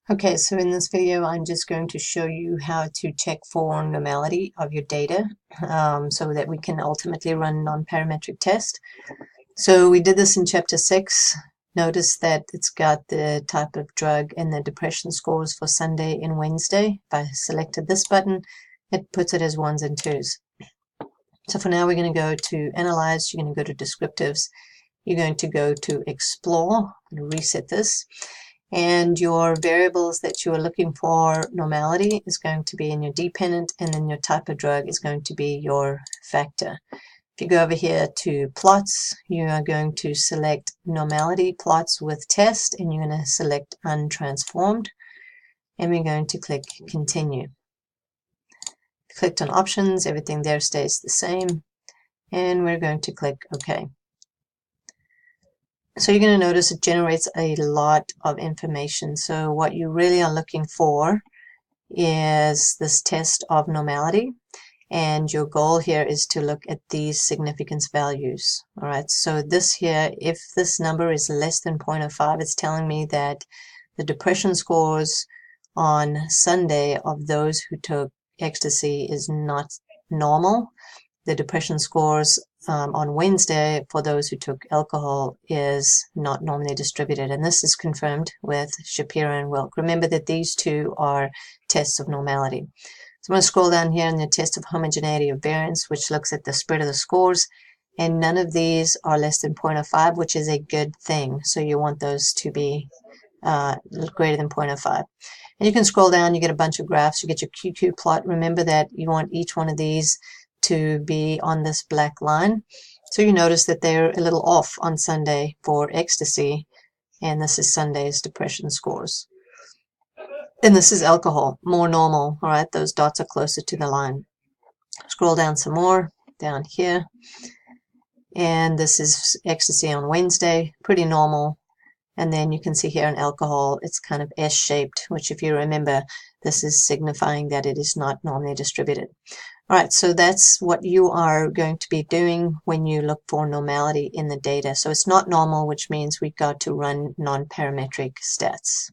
Okay, so in this video, I'm just going to show you how to check for normality of your data so that we can ultimately run non-parametric test. So we did this in chapter 6. Notice that it's got the type of drug and the depression scores for Sunday and Wednesday. If I selected this button, it puts it as 1s and 2s. So for now, we're going to go to Analyze. You're going to go to Descriptives. You're going to go to Explore. I'm going to reset this. And your variables that you are looking for normality is going to be in your dependent, and then your type of drug is going to be your factor. If you go over here to plots, you are going to select normality plots with test, and you're going to select untransformed, and we're going to click continue. Clicked on options, everything there stays the same, and we're going to click OK. So you're going to notice it generates a lot of information. So what you really are looking for is this test of normality, and your goal here is to look at these significance values. All right, so this here, if this number is less than 0.05, it's telling me that the depression scores on Sunday of those who took ecstasy is not normal. The depression scores on Wednesday for those who took alcohol is not normally distributed, and this is confirmed with Shapiro and Wilk. Remember that these two are tests of normality. So I'm going to scroll down here in the test of homogeneity of variance, which looks at the spread of the scores, and none of these are less than 0.05, which is a good thing. So you want those to be greater than 0.05. And you can scroll down, you get a bunch of graphs, you get your QQ plot. Remember that you want each one of these to be on this black line. So you notice that they're a little off on Sunday for ecstasy, and this is Sunday's depression scores. And this is alcohol, more normal, all right? Those dots are closer to the line. Scroll down some more, down here. And this is ecstasy on Wednesday, pretty normal. And then you can see here in alcohol, it's kind of S-shaped, which if you remember, this is signifying that it is not normally distributed. All right, so that's what you are going to be doing when you look for normality in the data. So it's not normal, which means we've got to run non-parametric stats.